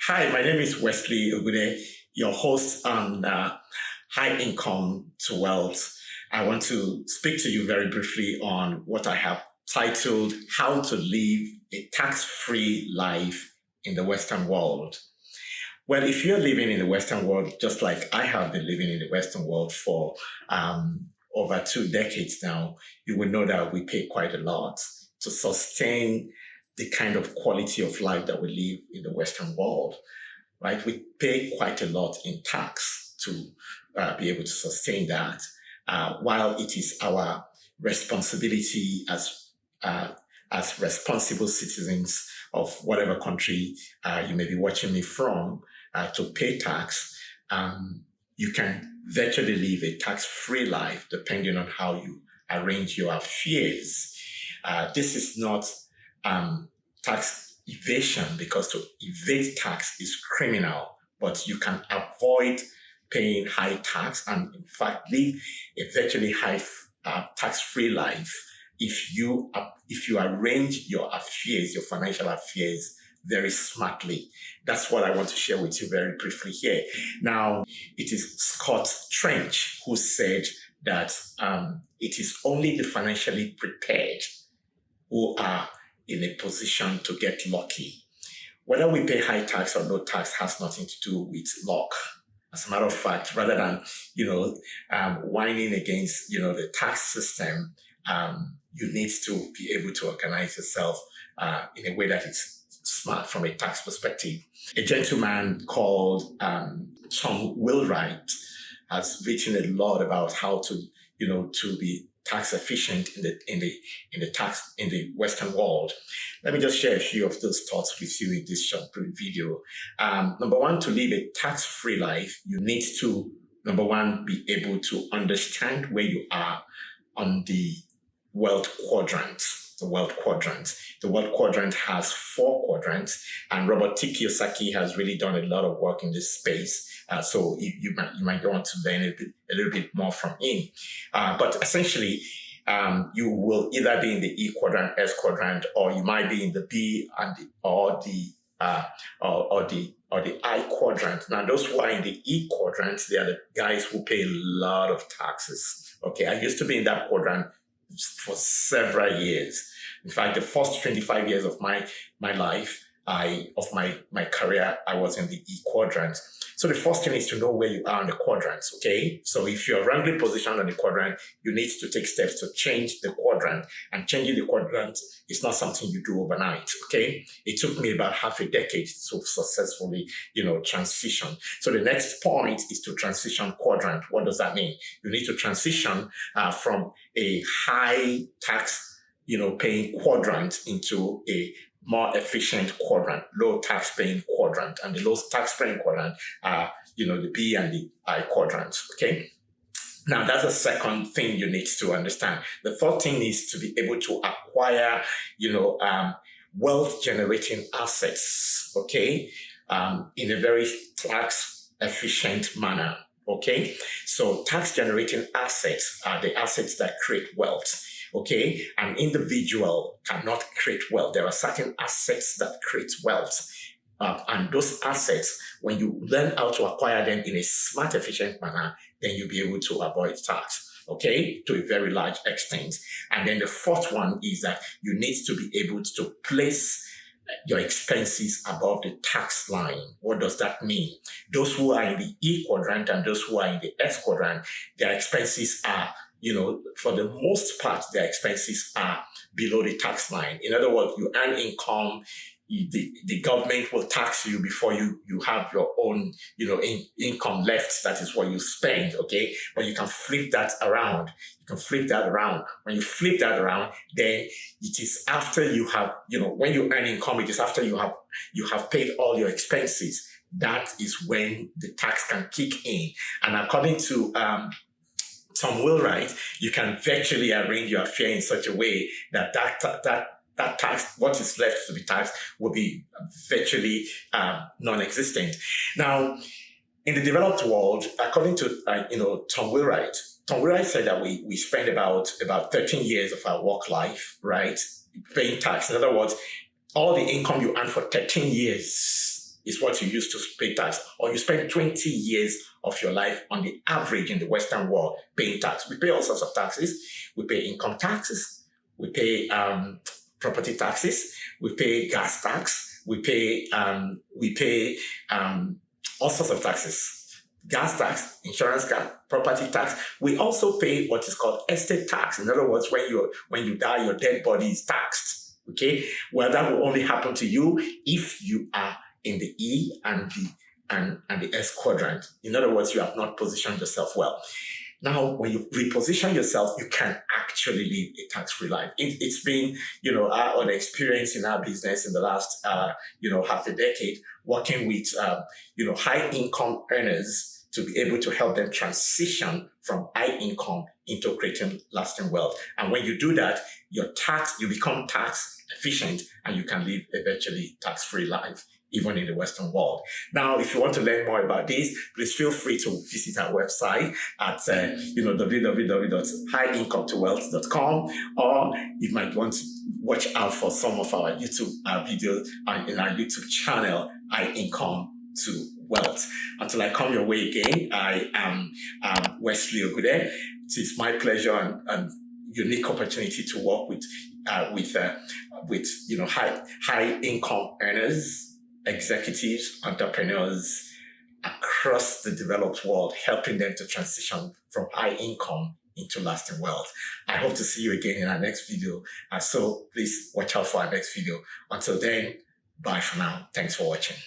Hi, my name is Wesley Ogude, your host on High Income to Wealth. I want to speak to you very briefly on what I have titled How to Live a Tax-Free Life in the Western World. Well, if you're living in the Western world, just like I have been living in the Western world for over 2 decades now, you will know that we pay quite a lot to sustain the kind of quality of life that we live in the Western world, right? We pay quite a lot in tax to be able to sustain that, while it is our responsibility uh, as responsible citizens of whatever country you may be watching me from to pay tax. You can virtually live a tax-free life depending on how you arrange your affairs. This is not tax evasion, because to evade tax is criminal, but you can avoid paying high tax and in fact live a virtually high tax-free life if you arrange your affairs, your financial affairs, very smartly. That's what I want to share with you very briefly here. Now, it is Scott Trench who said that it is only the financially prepared who are in a position to get lucky. Whether we pay high tax or no tax has nothing to do with luck. As a matter of fact, rather than whining against the tax system, you need to be able to organize yourself in a way that is smart from a tax perspective. A gentleman called Tom Wheelwright has written a lot about how to be tax efficient in the Western world. Let me just share a few of those thoughts with you in this short video. Number one, to live a tax-free life, you need to, number one, be able to understand where you are on the wealth quadrant. The wealth quadrant. The wealth quadrant has 4 quadrants, and Robert T. Kiyosaki has really done a lot of work in this space. So you might want to learn a little bit more from him. But essentially, you will either be in the E quadrant, S quadrant, or you might be in the B and the I quadrant. Now, those who are in the E quadrant, they are the guys who pay a lot of taxes. Okay, I used to be in that quadrant for several years. In fact, the first 25 years of my life, my career, I was in the E quadrant. So the first thing is to know where you are in the quadrants, okay? So if you're wrongly positioned on the quadrant, you need to take steps to change the quadrant. And changing the quadrant is not something you do overnight, okay? It took me about half a decade to successfully, transition. So the next point is to transition quadrant. What does that mean? You need to transition from a high tax, paying quadrant into a more efficient quadrant, low tax paying quadrant, and the low tax paying quadrant are, the B and the I quadrants, okay? Now, that's the second thing you need to understand. The third thing is to be able to acquire, wealth generating assets, okay? In a very tax efficient manner, okay? So tax generating assets are the assets that create wealth. Okay, an individual cannot create wealth. There are certain assets that create wealth. And those assets, when you learn how to acquire them in a smart, efficient manner, then you'll be able to avoid tax, okay, to a very large extent. And then the fourth one is that you need to be able to place your expenses above the tax line. What does that mean? Those who are in the E quadrant and those who are in the S quadrant, their expenses are, for the most part, their expenses are below the tax line. In other words, you earn income, the government will tax you before you have your own, income left. That is what you spend, okay? But you can flip that around. When you flip that around, then it is after you have, when you earn income, it is after you have paid all your expenses. That is when the tax can kick in. And according to Tom Wheelwright, you can virtually arrange your affair in such a way that tax, what is left to be taxed, will be virtually non-existent. Now, in the developed world, according to Tom Wheelwright said that we spend about 13 years of our work life, right, paying tax. In other words, all the income you earn for 13 years is what you use to pay tax, or you spend 20 years of your life on the average in the Western world paying tax. We pay all sorts of taxes. We pay income taxes. We pay property taxes. We pay gas tax. We pay all sorts of taxes. Gas tax, insurance tax, property tax. We also pay what is called estate tax. In other words, when you die, your dead body is taxed. Okay, well, that will only happen to you if you are in the E and the S quadrant. In other words, you have not positioned yourself well. Now, when you reposition yourself, you can actually live a tax-free life. It's been, our experience in our business in the last, half a decade, working with, high-income earners to be able to help them transition from high income into creating lasting wealth. And when you do that, you become tax efficient, and you can live a virtually tax-free life, even in the Western world. Now, if you want to learn more about this, please feel free to visit our website at www.highincometowealth.com, or you might want to watch out for some of our YouTube videos in our YouTube channel, High Income to Wealth. Until I come your way again, I am Wesley Ogude. It is my pleasure and unique opportunity to work with high income earners, executives, entrepreneurs across the developed world, helping them to transition from high income into lasting wealth. I hope to see you again in our next video. So please watch out for our next video. Until then, bye for now. Thanks for watching.